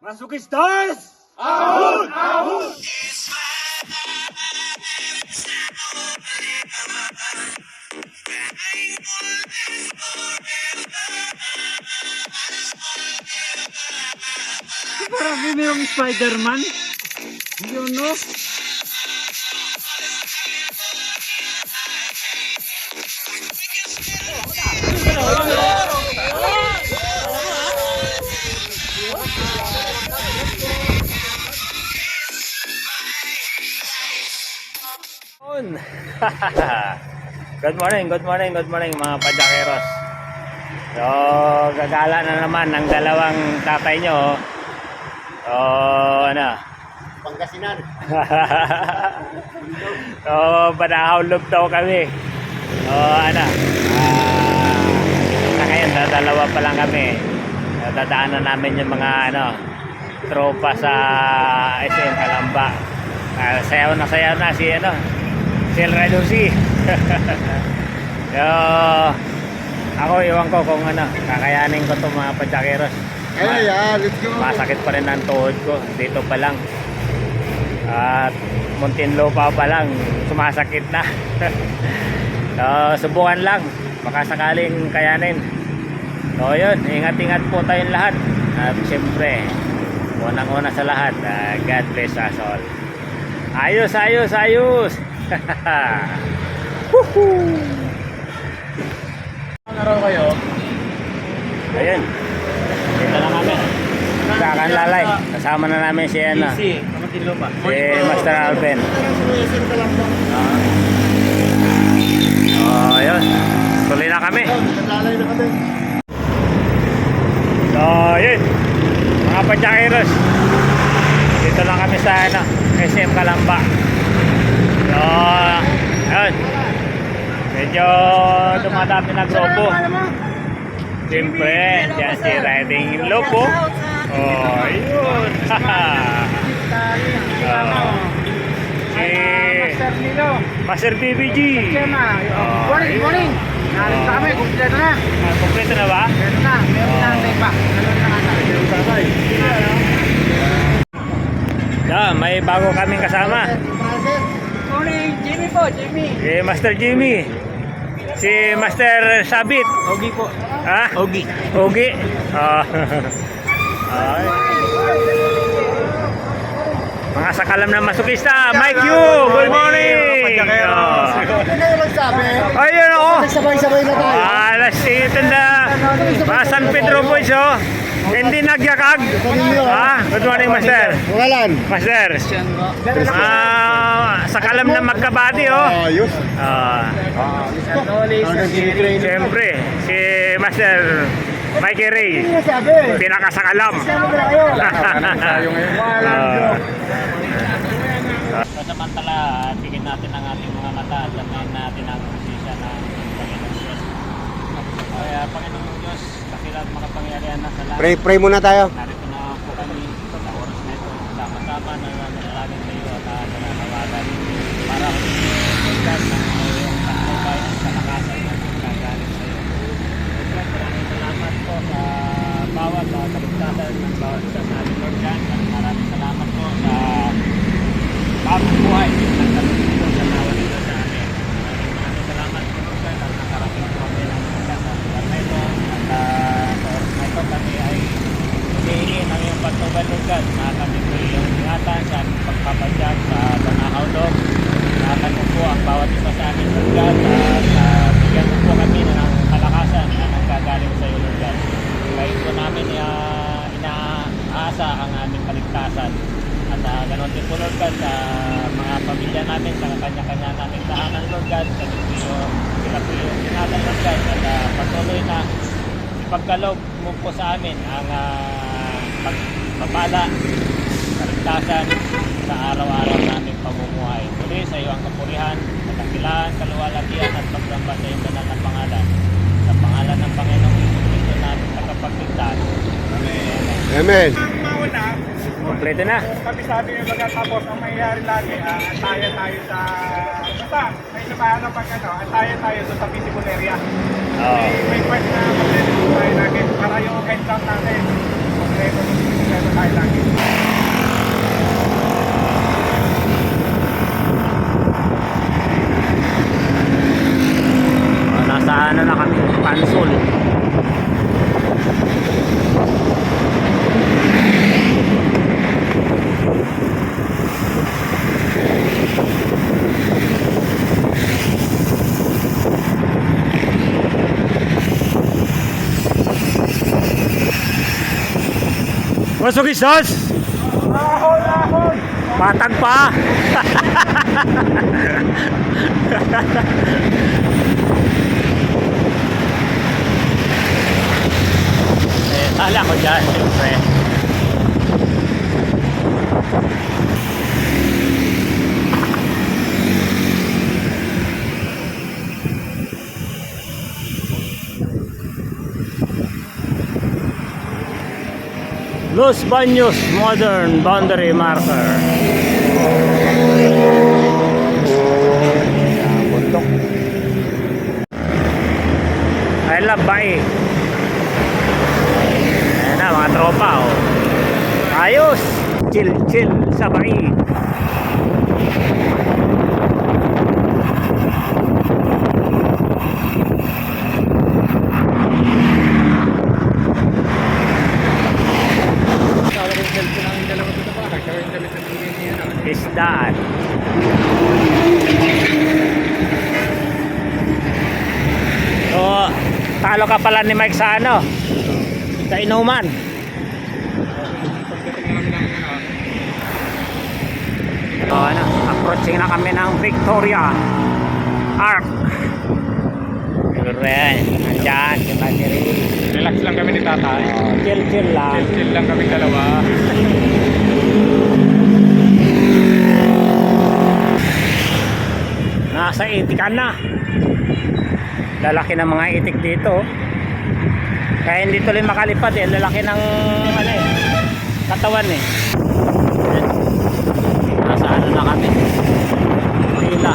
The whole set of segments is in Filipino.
Masukistas! Ahun! Ahun! Parang yung Spider-Man. Yun, no? Good morning mga padyakeros. So, gagala na naman ng dalawang tatay nyo. So, ano? Pangasinan. So, panahulog daw kami. So, ano? Ngayon, dalawa pa lang kami. Dadaanan namin yung mga, tropa sa SM Calamba. Sayaw na si, si El Reduci. So, ako iwan ko kung kakayanin ko itong mga padyakeros. Let's go. Masakit pa rin ang tuhod ko dito pa lang. At Muntinlupa pa lang sumasakit na. So, subukan lang, baka sakaling kayanin. So yun, ingat-ingat po tayong lahat. At siyempre, unang-una sa lahat, God bless us all. Ayos. Woohoo! Ano raw kayo? Ayun, dito na kami. Kakanlalay, kasama na namin si Master Alvin. Ayun, tuloy na kami. So yun, mga padyakeros, dito lang kami sa SM Calamba. So ayun, medyo dumadami na grupo. Siyempre, dyan si Riding Lopo. Ayun. Si Master BBG. Morning. Nalit na kami, kumpleto na. Kompleto na ba? Kumpleto na, meron na tayo pa. May bago kaming kasama. Morning, Jimmy po, Jimmy. Si Master Jimmy. Si Master Sabit. Ogi po. Ha? Ogi. Ogi. Ay. Mga sakalam na masukista. Mike Yu, good morning. Ayun ako. Sabay-sabay na tayo. Alas 7 na. San Pedro Boys, oh. Hindi nagyakag. Good morning, Master. Pangalan? Master. Sakalam na magkabati, oh. Ayos. Siyempre, si Master Mikey Ray. Pinakasakalam. Samantala, tigin natin ang ating mga mata at damayin natin ang usisya ng Panginoon Diyos. Kaya Panginoon Diyos, kakilang mga pangyarihan na sa lahat. Pray muna tayo. Narito na po kami sa oras na ito. Sama-sama na nanalangin sa iyo at nananawagan para kung pagkat ng iyong takbay at kalakasan na gagaling sa iyo. Maraming salamat po sa bawat kaligtasan ng bawat isa sa ating Lord God. At maraming salamat po sa bagong buhay ng kalugito sa nawa nito sa amin. Maraming salamat po Lord God at nakarating po kami ng sa lugar na ito. At sa oras na ito kami ay humihingi ng iyong pagtubal Lord God na kami po iyong ingatan sa aming pagpapadyag sa Banahaw Lord. Ingatan mo po ang bawat isa sa amin Lord God at bigyan mo po kami ng kalakasan na nanggagaling sa iyo Lord God. Kaya po namin inaasa ang aming kaligtasan. At ganoon din po Lord God sa mga pamilya namin, sa kanya-kanya naming tahanan Lord God. Sila po yung ingatan Lord God. At patuloy na ipagkaloob mo po sa amin ang pagpapala, kaligtasan sa araw-araw naming pamumuhay. Muli sa iyo ang kapurihan, kadakilaan, kaluwalhatian at pagsamba sa iyong banal na pangalan. Sa pangalan ng Panginoong Jesucristo namin tagapagligtas. Amen. Amen. Kompleto na. Kami sabi yung tapos ang mangyayari lagi, antaya tayo sa basta, may sabahan ng antaya tayo doon sa visible area. May part na kompleto tayo natin para yung head count natin kompleto. kompleto tayo lagi. Nasa ano na kami, Pansol. Masuk isas! Ahon, ahon! Patag pa! Tala ko dyan, siyempre. Los Baños Modern Boundary Marker. Bundok. I love Bai. Ayan na mga tropa, oh. Ayos. Chill chill sa Bai. Isdaan. So, talo ka pala ni Mike sa ano? Sa inuman. So, ano, approaching na kami ng Victoria Arc. Siguro yan. Andyan, si Battery. Relax lang kami ni tatay. Chill chill lang. Chill lang kami dalawa. Nasa itikan na. Lalaki ng mga itik dito. Kaya hindi tuloy makalipad eh. Lalaki ng ano eh, katawan eh. Nasa ano na kami. Pila.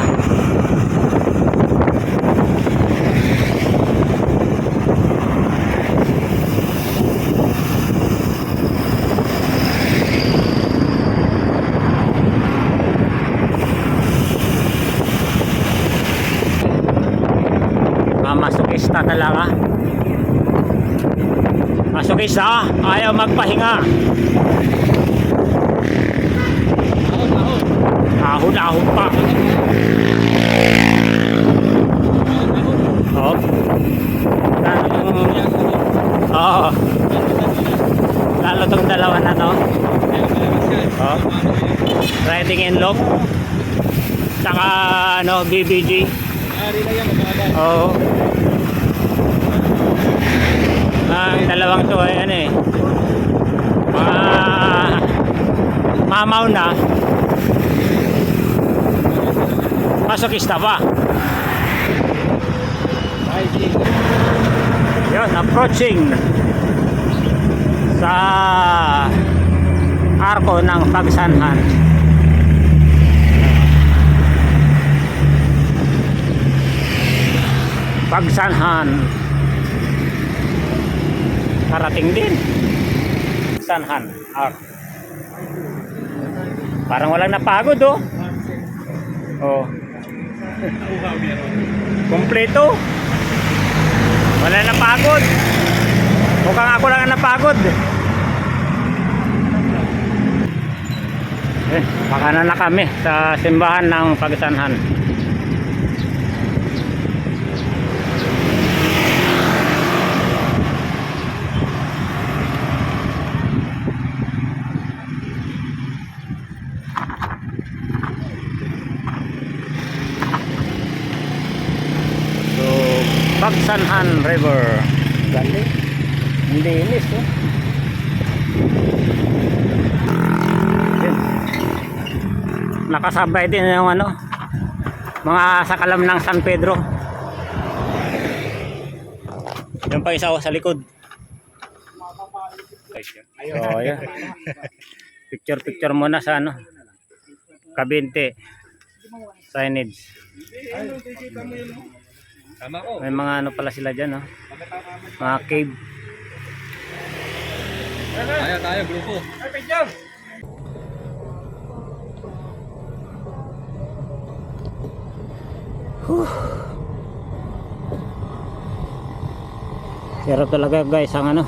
Masokista talaga. Masokista, ayaw magpahinga. Ahon-ahon pa. Oh. Oh. Lalo tong dalawa na to. Oh. Riding in loop. Saka ano, BBG. Oo. Ang dalawang to ay ano eh, mamaw na, masokista pa. Yun, approaching sa arko ng Pagsanhan. Pagsanhan. Karating din. Sanhan Arc. Parang walang napagod oh. Oh. Kompleto. Wala napagod. Mukhang ako lang ang napagod. Baka na kami sa simbahan ng Pagsanhan. Pagsanhan River. Galing. Hindi inis oh. Nakasabay din yung ano, mga sakalam ng San Pedro. Yung pa isa sa likod. Oh, yeah. Picture muna sa ano, Kabinte signage. May mga ano pala sila dyan, oh. Mga cave. Tayo, grupo. Ay, picture! Pero talaga guys, ang ano,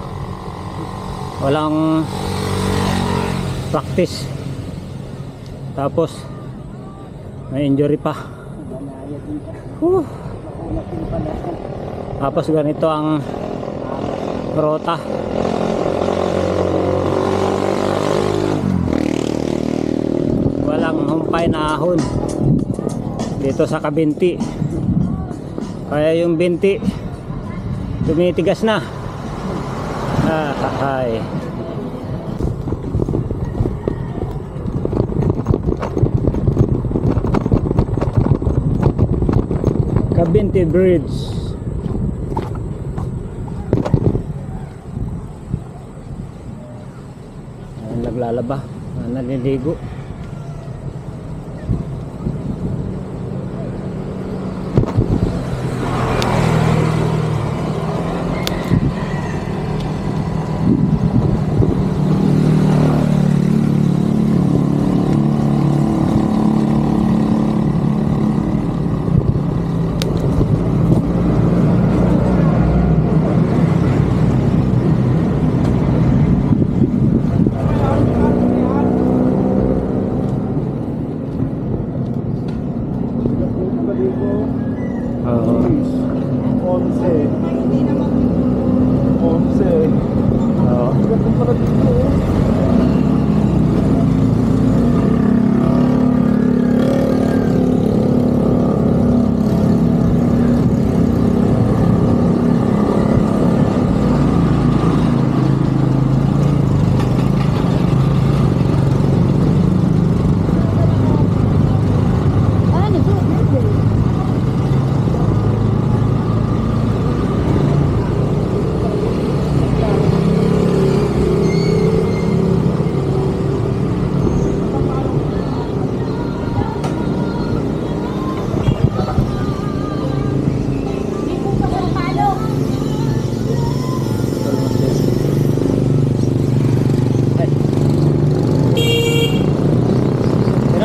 walang practice. Tapos may injury pa. Tapos ganito ang rota. Walang humpay na ahon dito sa Kabinti. Kaya yung binti tumitigas na. Ay. Kabinti Bridge. Ayan, naglalaba, naliligo.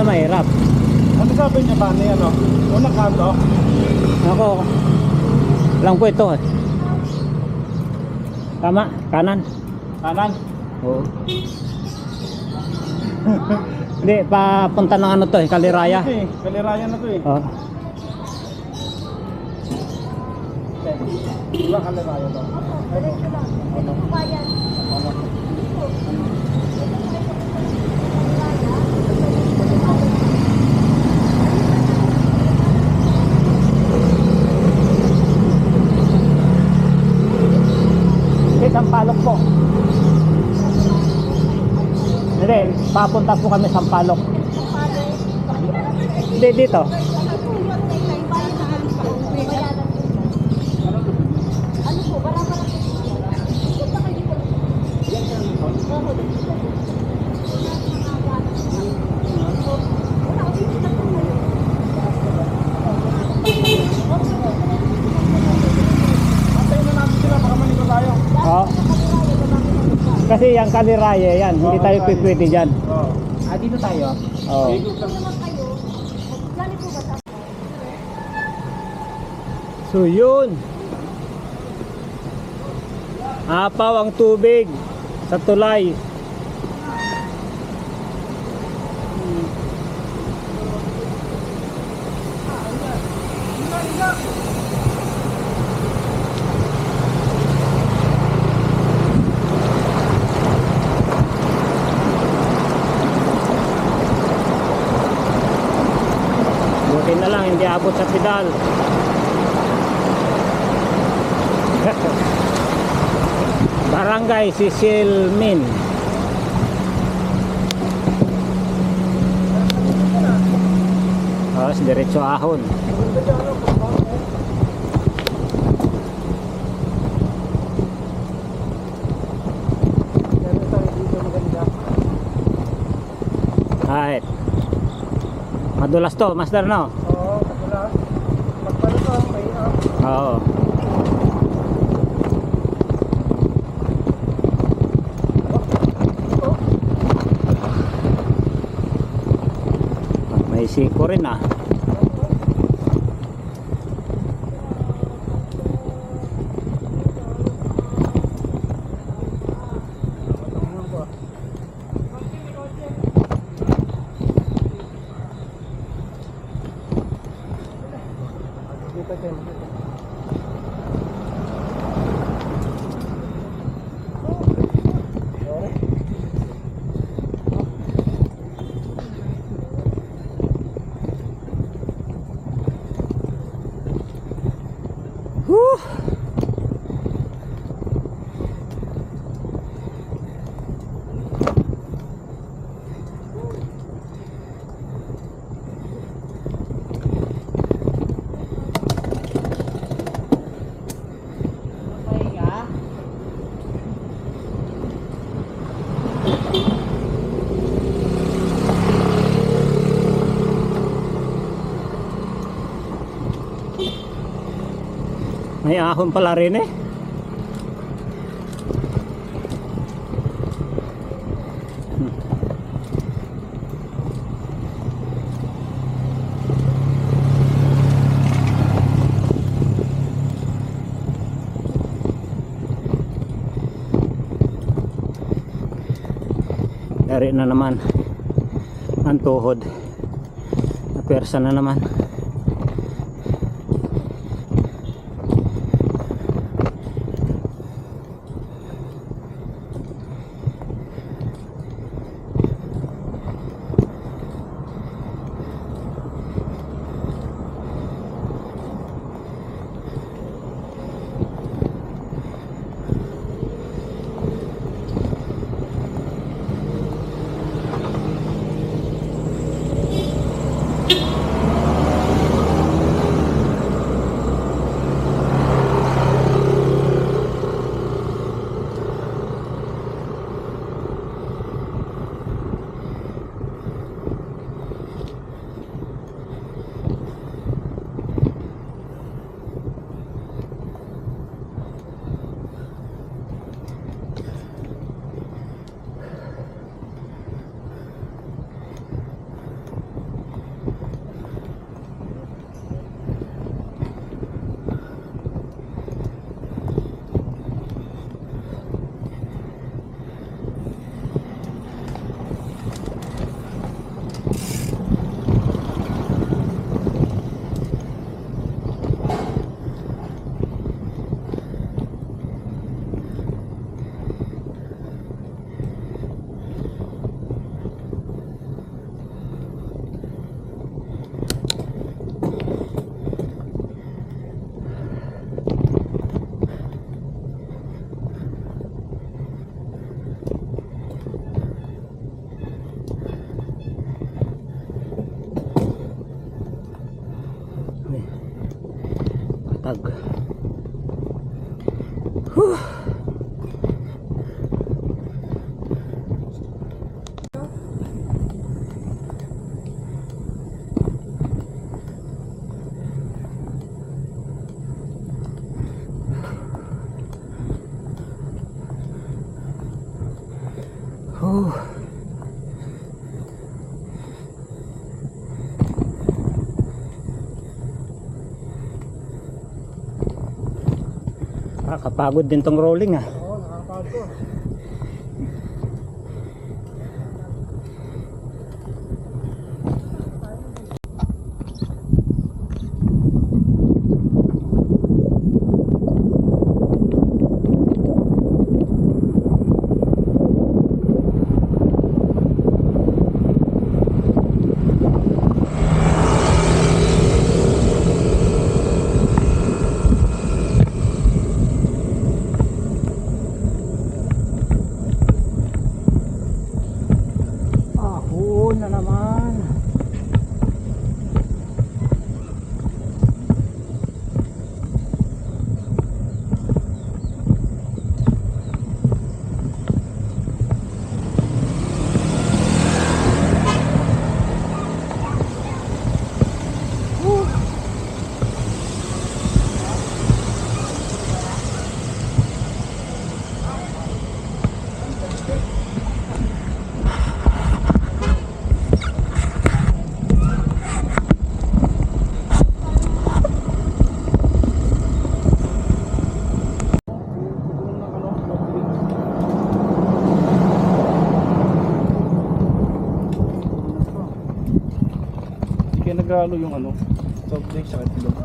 Mahirap. Ano sabi niya ba niya, no? Unang kanto? Ako lang po ito eh. Tama, kanan. Kanan? Oo. Hindi, papunta ng ano to eh, Kaliraya. Okay, Kaliraya na to eh. Oh. Diba Kaliraya to? Sampalok po. Hindi, papunta po kami Sampalok. Hindi, dito. Antayin na natin sila para manigo tayo. Oh. Kasi yung Kaliraya yan, hindi tayo pipwede dyan. Oo. Dito tayo? Oh. So yun, apaw ang tubig sa tulay. Buti na lang hindi abot sa pedal. Barangay Sisilmin. Oh, diretso ahon. Right. Madulas to, master, no? Oo, madulas. Pagpalo to, mahirap. Oo. Siko rin ah. Whew. May ahon pala rin eh. Dari na naman ang tuhod. Napersa na naman. Patag. Whew. Nakakapagod din tong rolling ah. Oo, nakakapagod. nagkalo yung ano, soft drink sa itlog.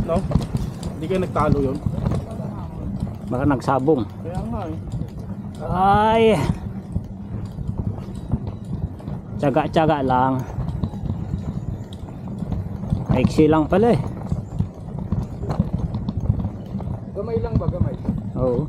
No? Hindi kayo nagtalo yun. Baka nagsabong. Kaya nga eh. Ay. Tsaga-tsaga lang. Maiksi lang pala eh. Gamay lang ba? Gamay? Oo.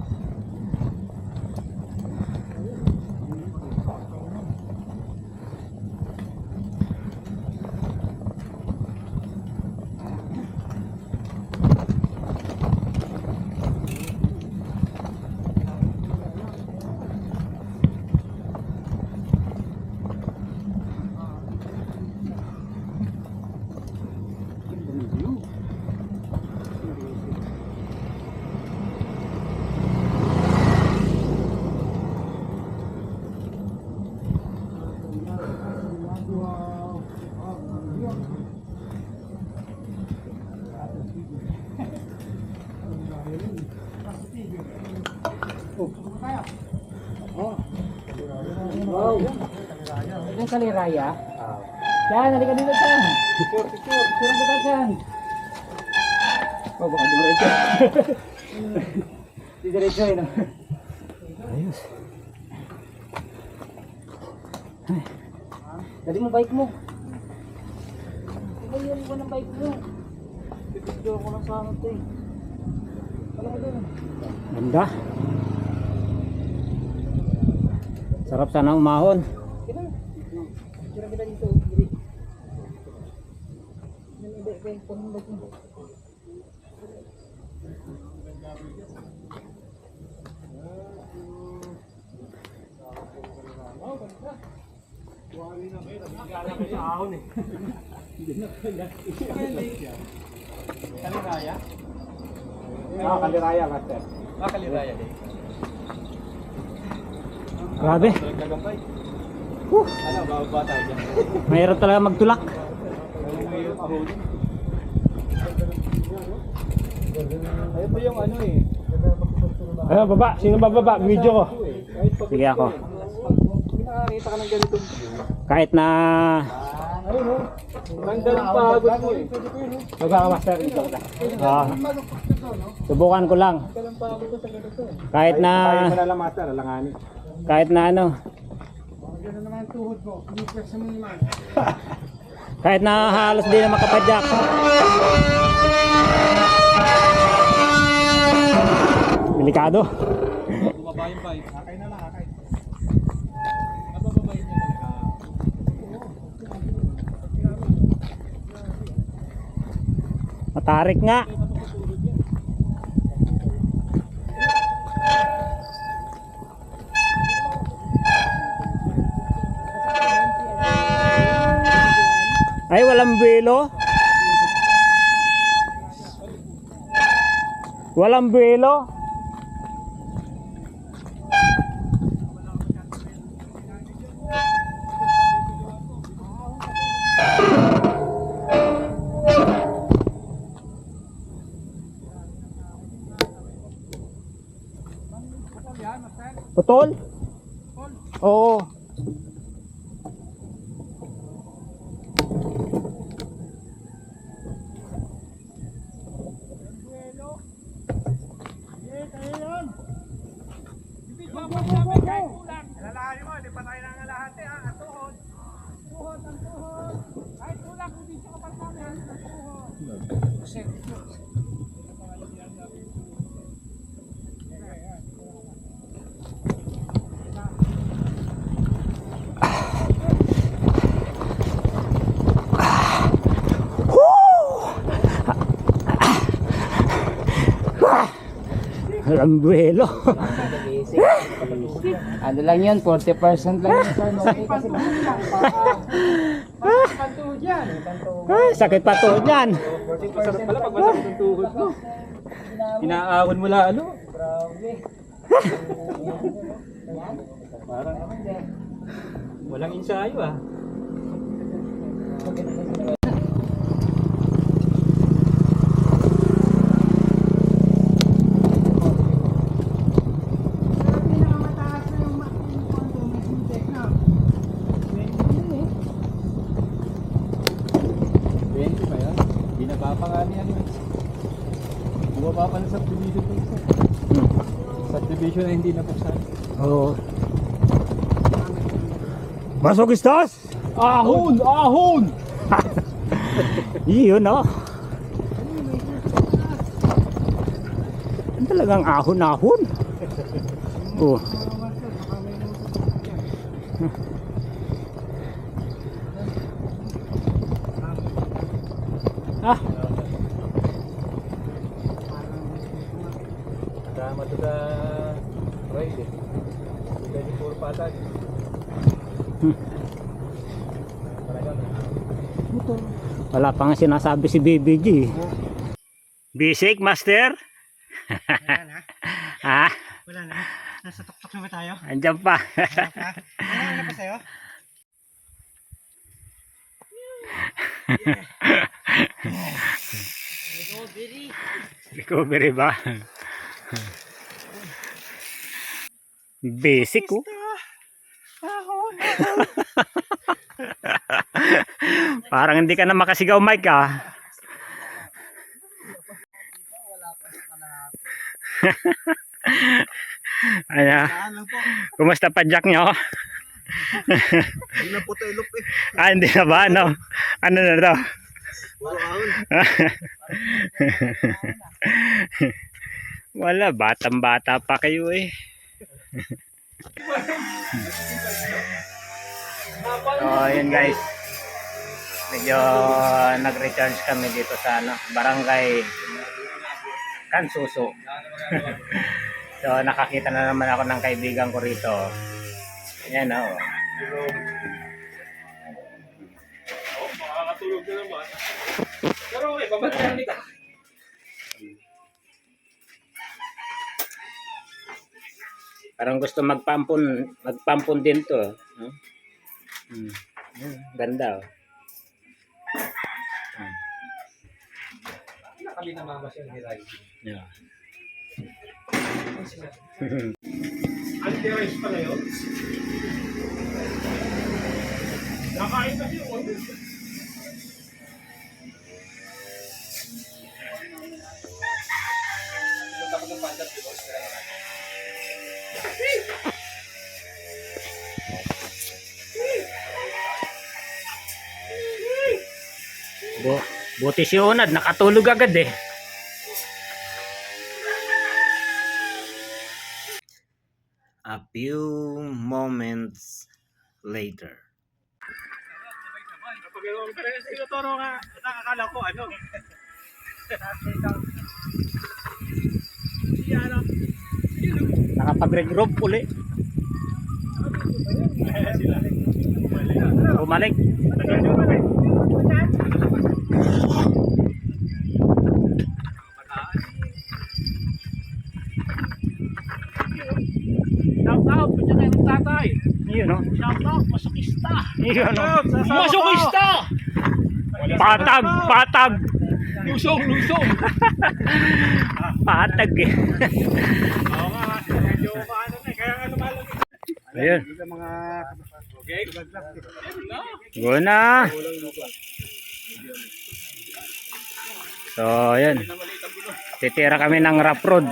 Yung kaliraya. Yan, halika dito dyan. Picture kita dyan. Oh, baka dumiretso. Di diretso yun. Ayos. Dali mo bike mo. Iba mo ng bike mo. Pipicture ko lang sana ito eh. Alam mo dun. Ganda. Sarap sana umahon. Kaya na. Picture kita dito. Dili. Yan, bike mo. Kaliraya? Ah, kaliraya master. Ah, kaliraya din. Grabe. Nagkagambay. Ano, bababa tayo dyan. Mahirap talaga magtulak. Ayun po yung ano eh. Ayun, baba. Sino bababa? Video ko. Sige ako. Nakakita ka ng ganito. Kahit na Nandang pagod mo eh. magkakamaster dito. Subukan ko lang. Kahit na Kaya mo na lang master, alanganin. kahit na ano. Kahit na halos di na makapadyak. Delikado. Bumaba yung bike. Akay na lang, akay. Nabababayin niya talaga. Matarik nga. Ay, walang belo. Walang belo. Putol? Oo. Alalahanin mo, hindi pa tayo nangalahati ha. Ang tuhod. Tuhod, ang tuhod. Kahit kulang, hindi siya kapal sa amin. Ang tuhod. Walang belo. Ano lang yun, 40% lang yun. Kasi Pantuhod yan. Ay, sakit pa to niyan. 40% pala pag masakit ang tuhod mo. Inaahon mo lalo. Grabe. Parang walang ensayo ah. Bumaba pa ng subdivision to. Subdivision na hindi nabuksan. Oo. Masokistas? Ahon! Ahon! Iyon oh. Ang talagang ahon-ahon. Oh. Ah, Tama to the ride eh. Pwede puro patag. wala pa nga sinasabi si BBG. Bisik, master? Wala na. Ha? Wala na. Nasa tuktok na ba tayo? Andiyan pa. Ano pa sa'yo? Recovery ba? Basic oh. Parang hindi ka na makasigaw, Mike ah. Ano? Kumusta pa Jack nyo? Hindi na po tayo lup eh. Ah, hindi na ba? Ano? Ano na to? Puro ahon. Wala, batang-bata pa kayo eh. So, yun guys. Medyo nag-recharge kami dito sa ano, Barangay Kansuso. So, nakakita na naman ako ng kaibigan ko rito. Ayan o. Makakatulog na naman. Pero okay, babatayan kita. Parang gusto magpampon din to. Huh? Ganda oh. Kami namamasyal ni Rai. Yeah. Anti-rice pala yun? Nakain kasi yung order. Tapos ng pandat dito. Buti si Onad, nakatulog agad eh. A few moments later. Kapag yung sinuturo nga, nakakala ko ano. Nakapag-regroup uli. Bumalik. Shout out, kanya kayo ng tatay. Yun no? Shout out, masokista. Yun no? Masokista! Patag, patag. Lusong, lusong. Patag eh. Oo nga, medyo paano na, kaya nga lumalag. Ayun. Mga okay, Go na. So, ayan. Titira kami ng rough road.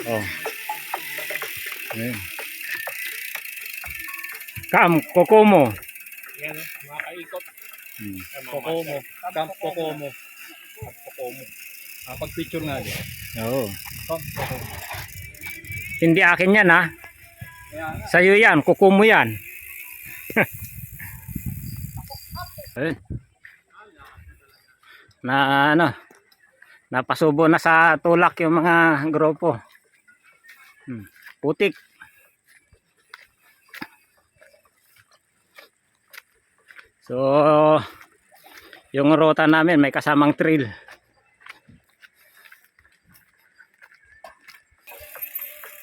Oh. Ayan. Kokomo. yan, mga kaikot. Kokomo. Camp Kokomo. Kokomo. Pag-picture nga din. Oo. Hindi akin yan ha. Sa'yo yan, Kokomo yan. Ayun. Na ano, napasubo na sa tulak yung mga grupo. Putik. So, yung ruta namin may kasamang trail.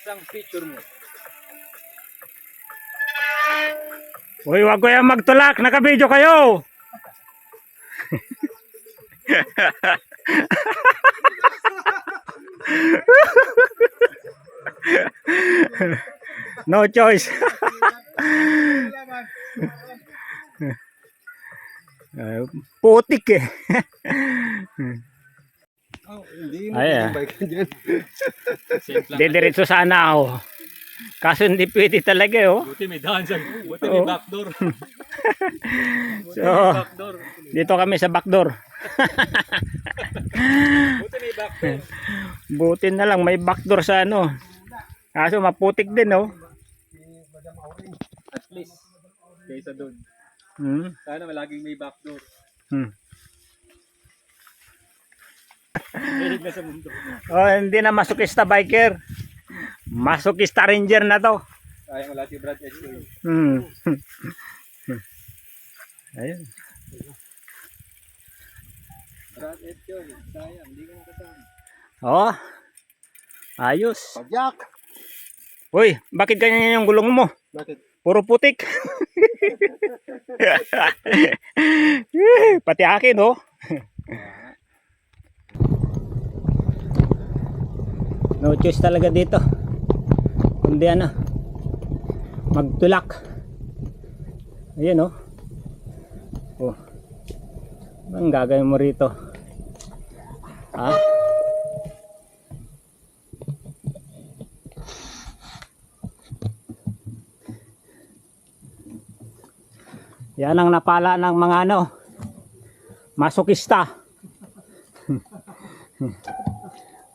Isang picture mo. Uy, wag ko yan magtulak, naka-video kayo. No choice. Putik eh. Hindi Ay, ah. bike dyan. Safe lang. Didiretso sana ako. Kaso hindi pwede talaga oh. Buti may daan sa, buti may Oo. backdoor. So, Backdoor. dito kami sa backdoor. Buti may backdoor. Buti na lang may backdoor sa ano. Kaso maputik din oh. At least, kaysa doon. Hmm. Sana malaging may backdoor. Hmm. Hilig na sa mundo. Oh, hindi na masokista biker. Masokista ranger na to. Sayang wala si Brad Edge. Hmm. Ayun. Brad Edge yun. Sayang, hindi ko nakasama. Oh. Ayos. Pagyak! Uy, bakit ganyan yung gulong mo? Bakit? Puro putik. Pati akin, oh. No choice talaga dito. Kundi ano, magtulak. Ayan, oh. Oh. Anong gagawin mo rito? Ha? Yan ang napala ng mga ano, masokista.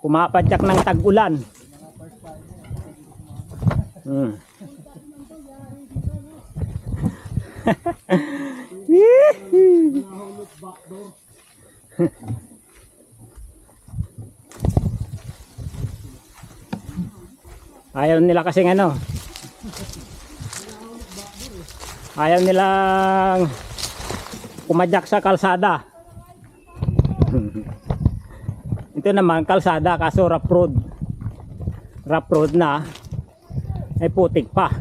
Kumapadyak ng tag-ulan. Hmm. Ayaw nila kasing ano, ayaw nilang pumadyak sa kalsada. Ito naman kalsada kaso rough road. Rough road na ay putik pa.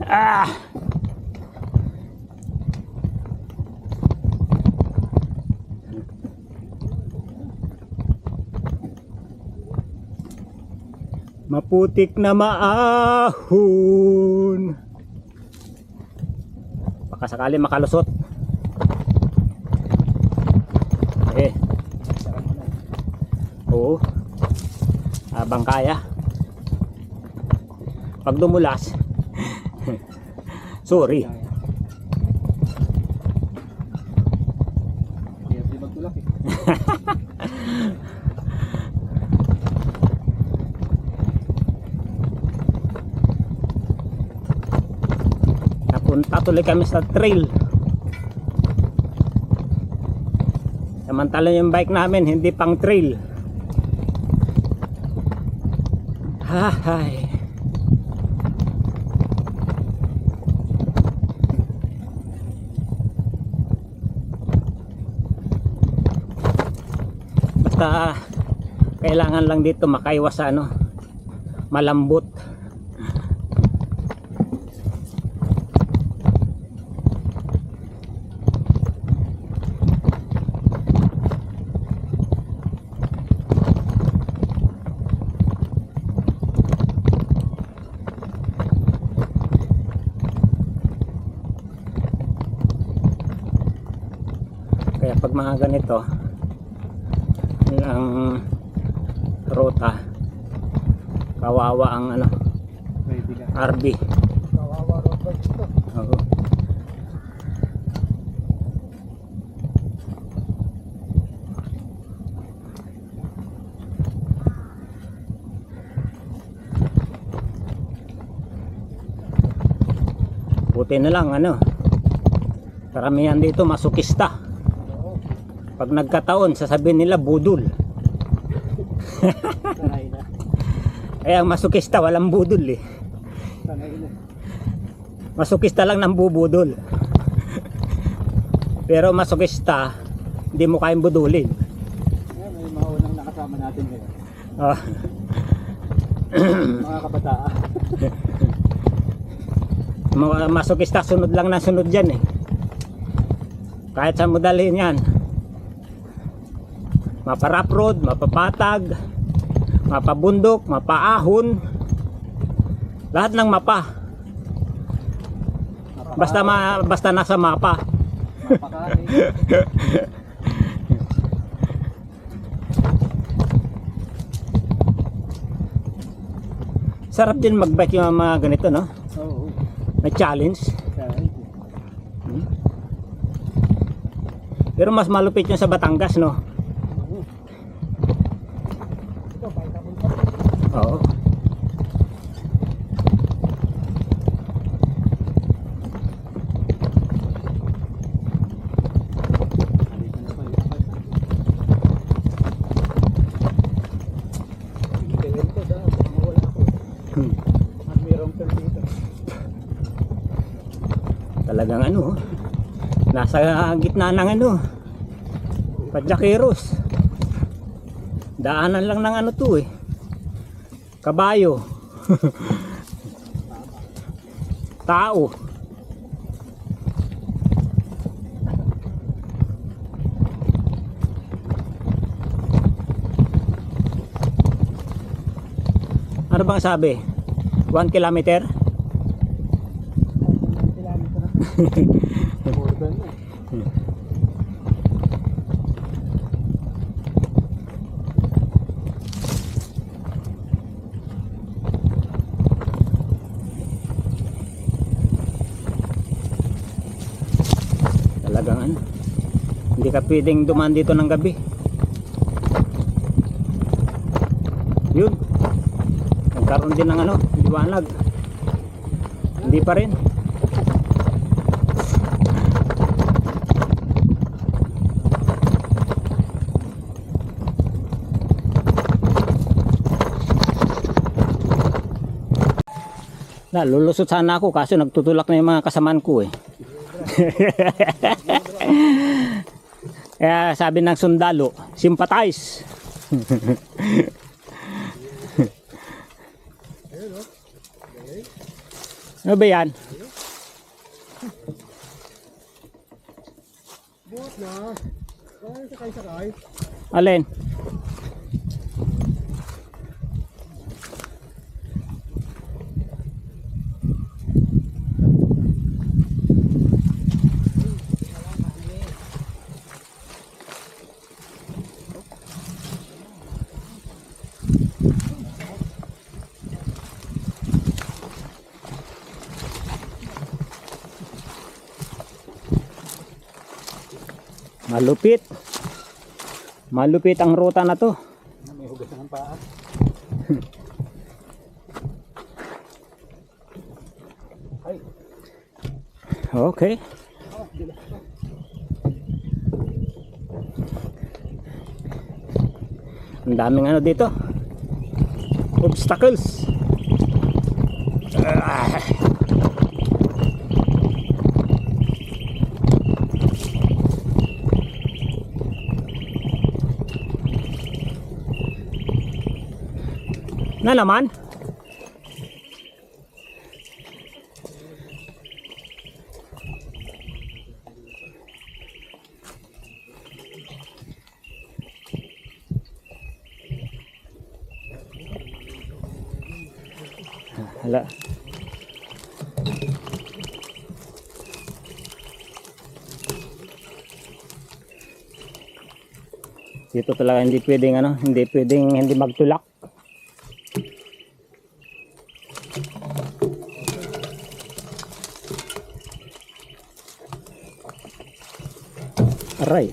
Ah! Maputik na maahon. Baka sakali makalusot. Eh. Oo. Habang kaya. Pag dumulas. Sorry. Hindi magtulak eh. Napunta tuloy kami sa trail. Samantala yung bike namin hindi pang trail. Hahay. Basta kailangan lang dito makaiwas sa ano, malambot. Kaya pag mga ganito ang ruta, kawawa ang ano, Ready ka. RB. Kawawa road bikes to. Oo. Buti na lang ano, karamihan dito masokista. Pag nagkataon sasabihin nila budol. Sanay na. Kaya ang masokista walang budol eh. Sanay na. Masokista lang ng bubudol. Pero masokista hindi mo kayang budulin. Yan, may mga unang nakasama natin ngayon. Oh. Mga kabataan. Mga masokista sunod lang na sunod dyan eh. Kahit saan mo dalhin yan, mapa-rough road, mapapatag, mapabundok, mapaahon, lahat ng mapa. Basta nasa mapa. Mapakain. Sarap din magbike yung mga ganito, no? Oo. May challenge. Kahit. Pero mas malupit yung sa Batangas, no? Ito, vitamin pa. Oo. Halika na pa. Tingin ko dahil mawala ako. At mayroong dito. Talagang ano, nasa gitna ng ano, Padyakeros. Daanan lang ng ano to eh. Kabayo. Tao. Ano bang sabi? 1 kilometer? More than na. Talagang ano, hindi ka pwedeng dumaan dito ng gabi. Yun, nagkaroon din ng ano, liwanag. Hindi pa rin. Lulusot sana ako kaso nagtutulak na yung mga kasamaan ko eh. Kaya sabi ng sundalo, sympathize. Ano ba yan? Buot na. Sakay. Alin? Malupit. Malupit ang ruta na to. May hugas ng paa. Ay. Okay. Ang daming ano dito. Obstacles. Na naman? Hala. Dito talaga hindi pwedeng ano, hindi pwedeng hindi magtulak. Aray.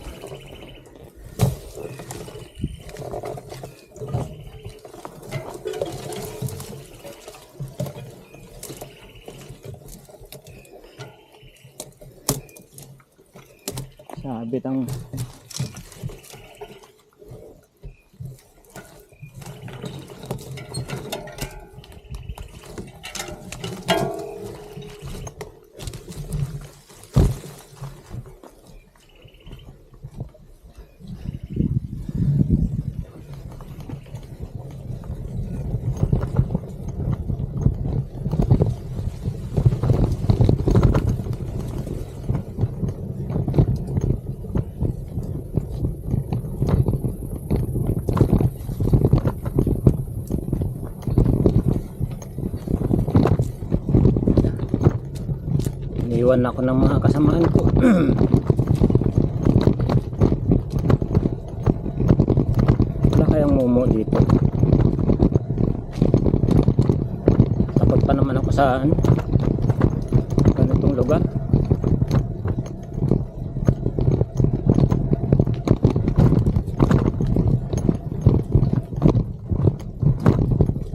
Sabit ang iniwan ako ng mga kasamaan ko. Wala kayang mumo dito. Takot pa naman ako sa ganitong lugar.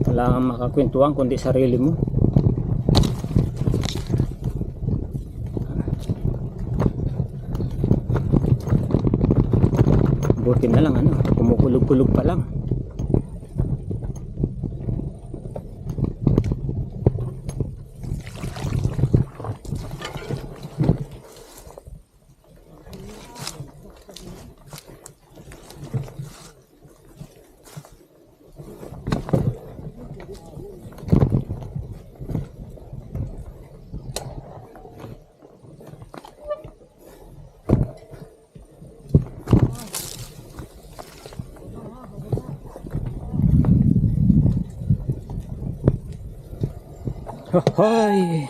Wala kang makakwentuhan kundi sarili mo. Buti na lang kumukulog-kulog pa lang. Hoy!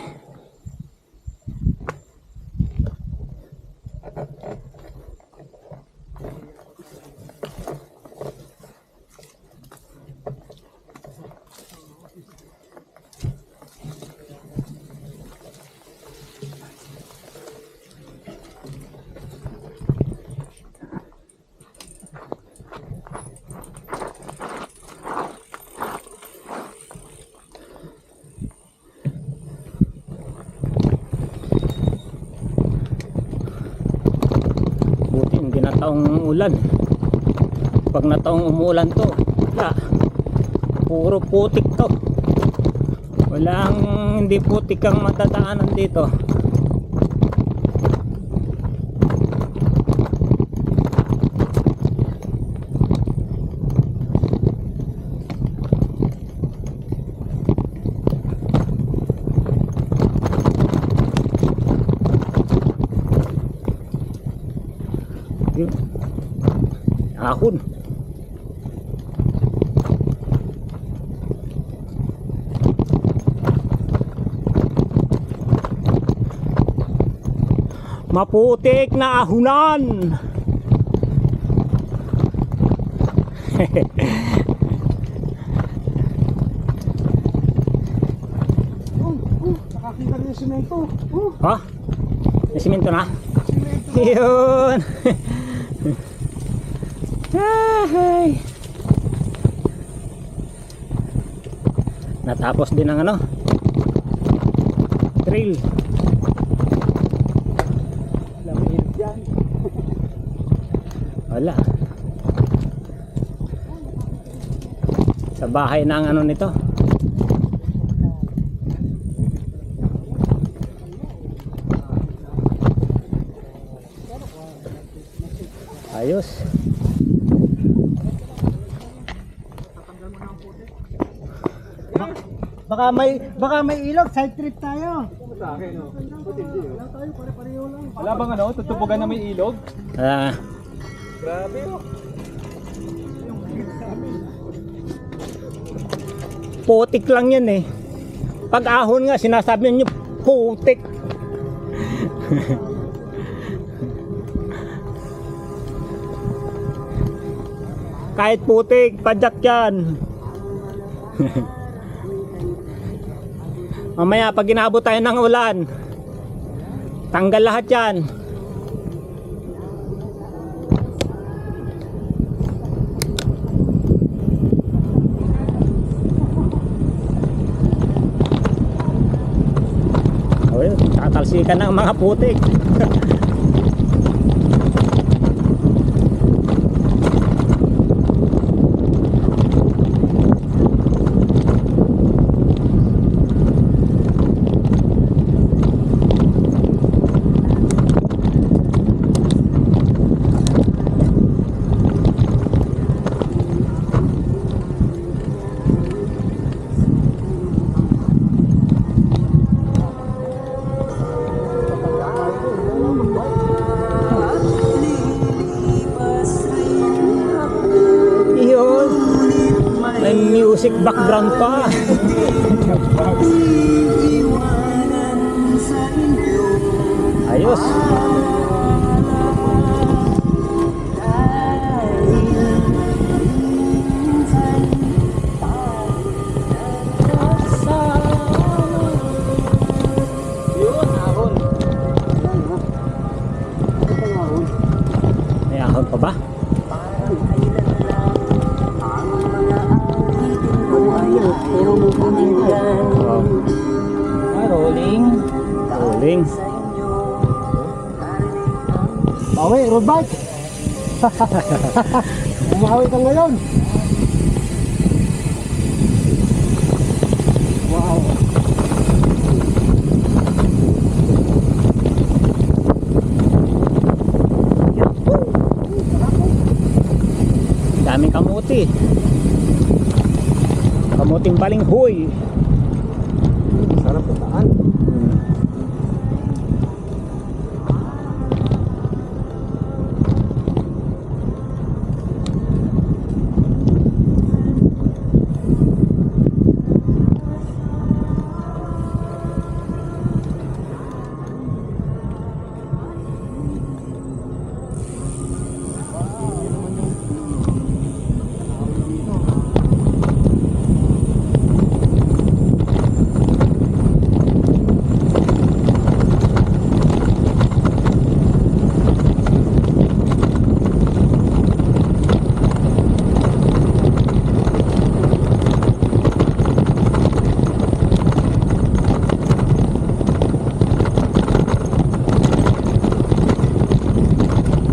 Nataong ulan. Pag nataong umuulan to, wala, puro putik to. Walang hindi putik ang matadaanan dito. Ahon. Maputik na ahunan. Nakakita rin yung simento. Ha? May simento na? Simento. Yun. Ay. Natapos din ang trail. Lamig yan. Wala. Sa bahay na ang nito. Ayos. Baka may ilog, side trip tayo. Sa akin, no? Wala tayo, pare-pareho lang. Wala bang tutubugan na may ilog? Grabe, oh. Putik lang yan eh. Pag ahon nga, sinasabi niyo putik. Kahit putik, padyak yan. Mamaya pag inabot tayo ng ulan, tanggal lahat yan. O yun, tatalsikan ng mga putik. May music background pa. Ayos. Yun, ahon. May ahon pa ba? Oh. Rolling. Rolling. Bawi, road bike. Umawi ka ngayon. Wow. Daming kamuti. Kamuting balinghoy. Sarap na daan.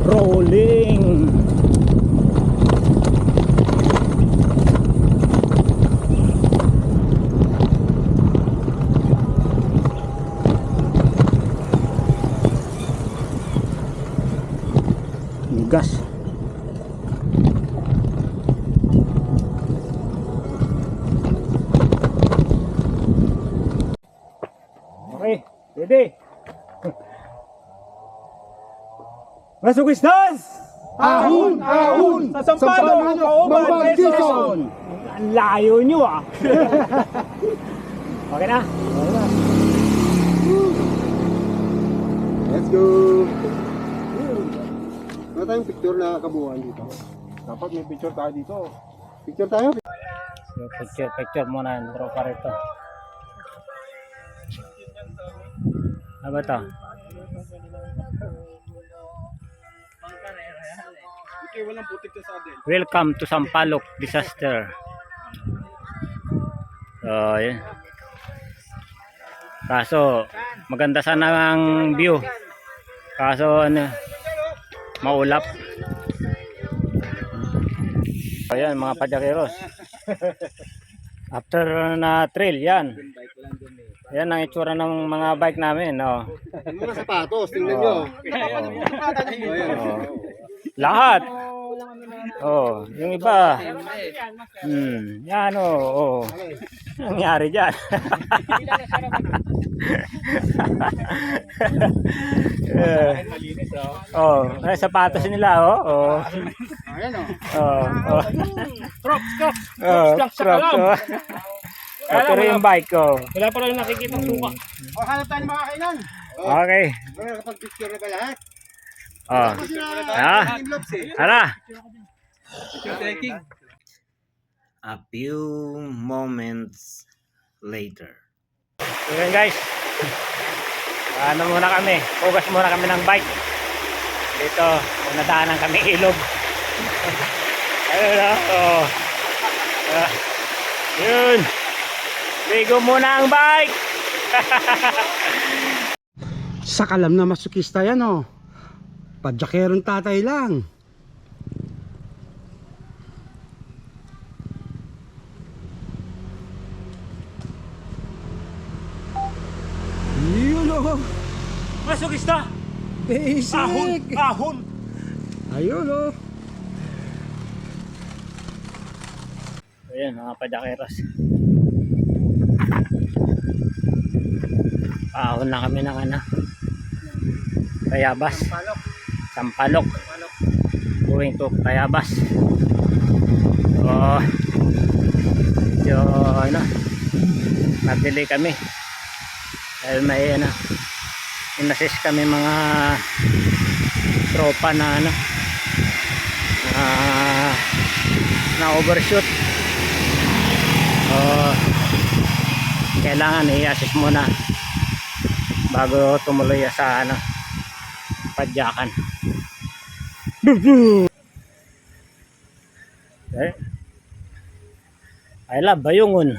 Rolling. Gas. Okay, ready. Masuk istas! Ahon! Ahon! Sa Sampaloc, Mauban, Quezon! Ang layo nyo ah! Okay na? Let's go! Wala tayong picture na kabuuan dito. Dapat may picture tayo dito. Picture tayo? So, picture muna yung tropa rito. Ano ba ito? Okay, walang putik na sa atin. Welcome to Sampaloc Disaster. So, yun. Kaso, maganda sana ang view. Kaso, ano, maulap. Ayan, mga padyakeros. After na trail, yan. Yan ang itsura ng mga bike namin. Oh. Yung mga sapatos, tingnan nyo. Oh. Lahat. Oh, yung iba. Yan oh. Nangyari diyan. Oh, ay sapatos nila oh. Ayan o. Oh. Crocs. Crocs. Ito rin yung bike ko. Wala pa rin nakikita suka. O, hanap tayo ng mga kainan. Okay. Kapag picture na ba lahat? Oh. Kasi na, Ah. Lobs eh. Hala. Picture trekking. A few moments later. Ayan guys. Ano muna kami? Focus muna kami ng bike. Dito, nadaanan kami ilog. Ayun na. Oh. Yun. Bigo muna ang bike. Sa kalam na masukista yan o. Padyakerong tatay lang. Yun o. Masukista. Basic. Ahon. Ayun o. Ayan mga padyakeros. Ahon na kami ng ano. Tayabas. Sampaloc. Going to Tayabas. So, medyo ano, nabili kami. Dahil may ano, inassist kami mga tropa na ano, na overshoot. Kailangan i-assist muna bago tumuloy sa ano, padyakan. Okay. I love Bayungon,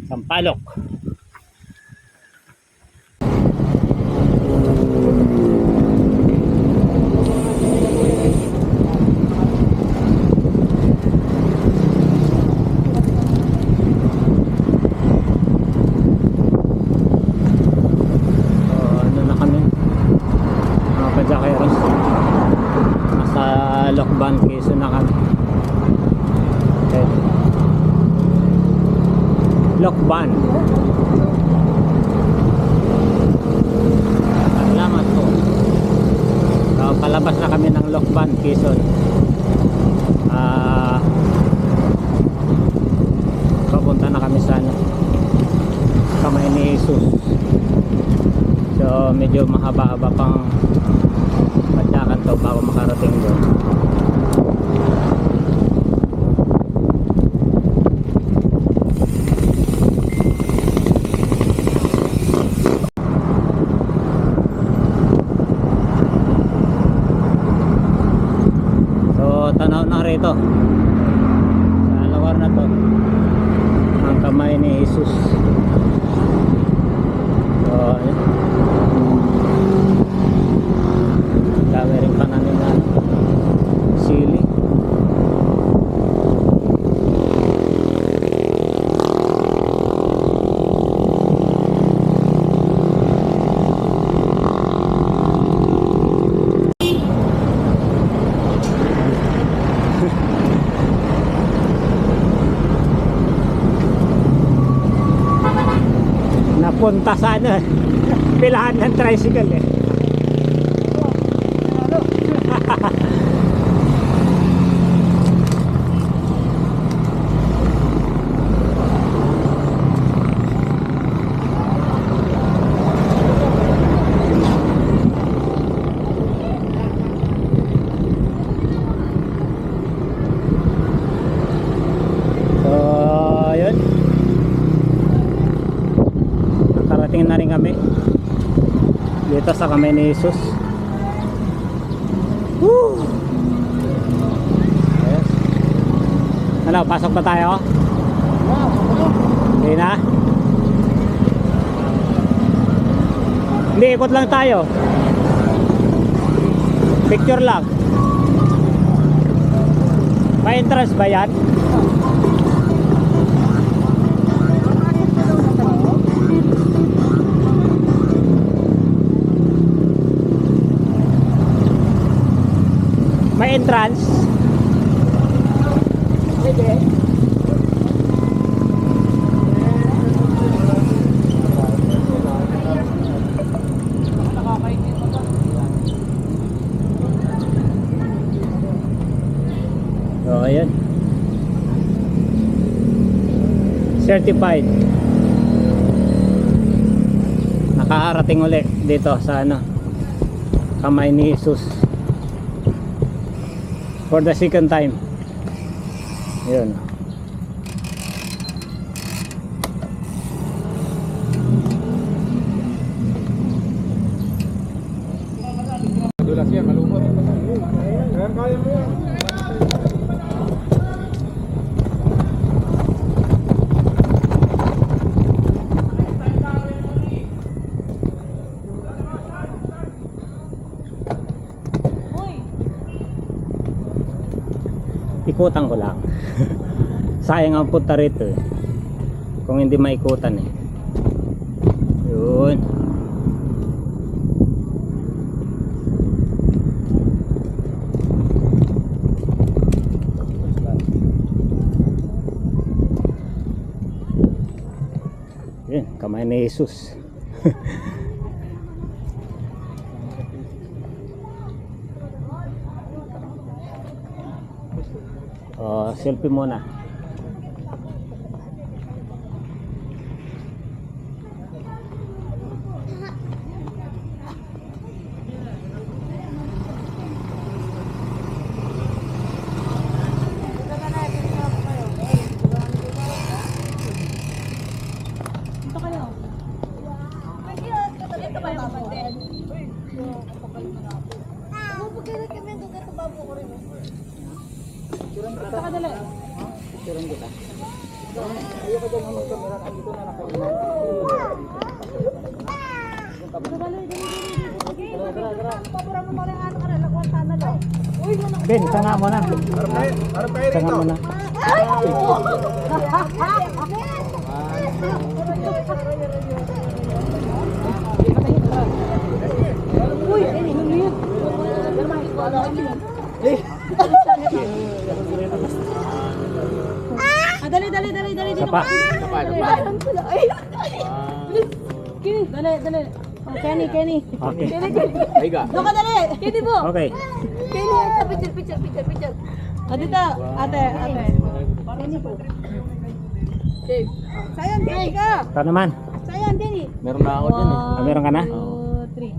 Sampaloc. Lokban, Quezon na kami. Okay. Lokban. Salamat po. So, palabas na kami ng Lokban, Quezon. Papunta na kami sa ano, Kamay ni Jesus. So medyo mahaba-haba pang padyakan to bago makarating doon. Tanaw na rito sa lugar na to ang Kamay ni Jesus. So ayun, dami rin pananim na sili. Napunta sa ano, pilahan ng tricycle eh. Nakarating na rin kami dito sa Kamay ni Jesus. Woo! Yes. Ano, pasok pa tayo? Hindi na? Hindi, ikot lang tayo. Picture lang. May entrance ba yan? May entrance. Pwede. So ayan, certified. Nakarating ulit dito sa ano, Kamay ni Jesus for the second time. Yun. Dulas yan, malumot. Kaya mo yan. Ikutan ko lang. Sayang ang punta rito eh, kung hindi maikutan eh. Yun. Yun, Kamay ni Jesus. Selfie muna. Ben, tanga mo na. Tanga mo na. Dali. Sapa. Dali. Oh, Kenny. Okay. Doon ka dali. Kenny po. Okay. Kenny, picture. Dito, ate. Kenny po. Okay. Sayan, Kenny ka. Ito naman. Sayan, Kenny. Meron na ako dyan eh. Meron ka na? 2, 3.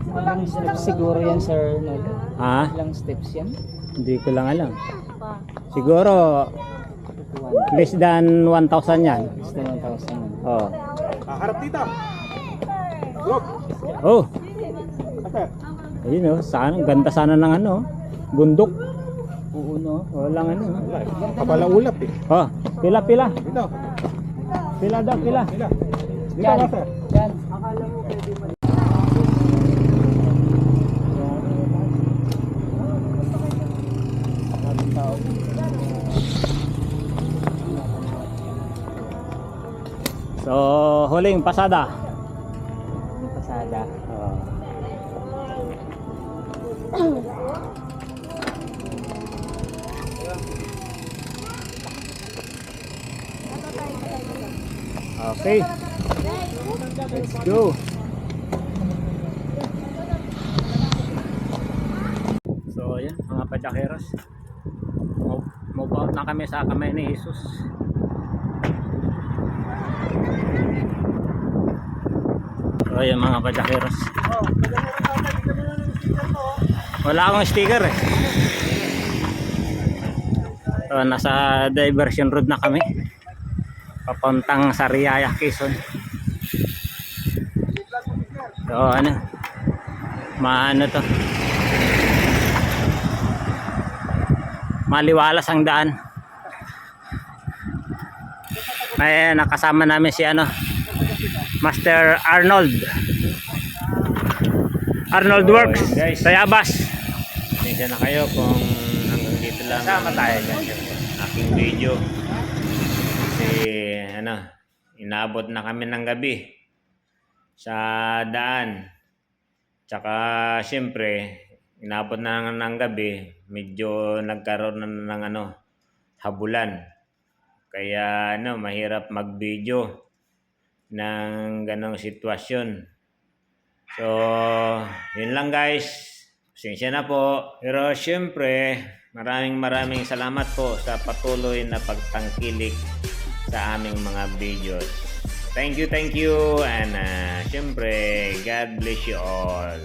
Ilang steps siguro yan, Sir Nod? Ha? Ilang steps yan? Hindi ko lang alam. Siguro less than 1,000 yan. Less than 1,000. Oh. Harap dito. Oh. Ayun oh, sana ganda sana ng ano, bundok. Oo, no? Walang ano. Kapalaulap eh. Oh, pila. Dito. Pila daw, pila. Yan. Yan. So, huling pasada. Pasada. Oh. Okay. Let's go. So, ayan, mga padyakeros. Move out na kami sa kamay ni Jesus. So, ayan mga padyakeros. Wala akong sticker eh. So, nasa diversion road na kami. Papuntang Sariaya, Quezon. So ano, maano to, maliwalas ang daan. May nakasama namin si ano, Master Arnold Works sa Yabas. Pasensya na kayo kung hanggang dito lang sama tayo aking video. Kasi ano, inabot na kami ng gabi sa daan. Tsaka siyempre, inabot na ng gabi, medyo nagkaroon na ng ano, habulan. Kaya ano, mahirap mag-video ng ganong sitwasyon. So, yun lang guys. Pasensya na po. Pero siyempre, maraming salamat po sa patuloy na pagtangkilik sa aming mga videos. Thank you, and siyempre, God bless you all.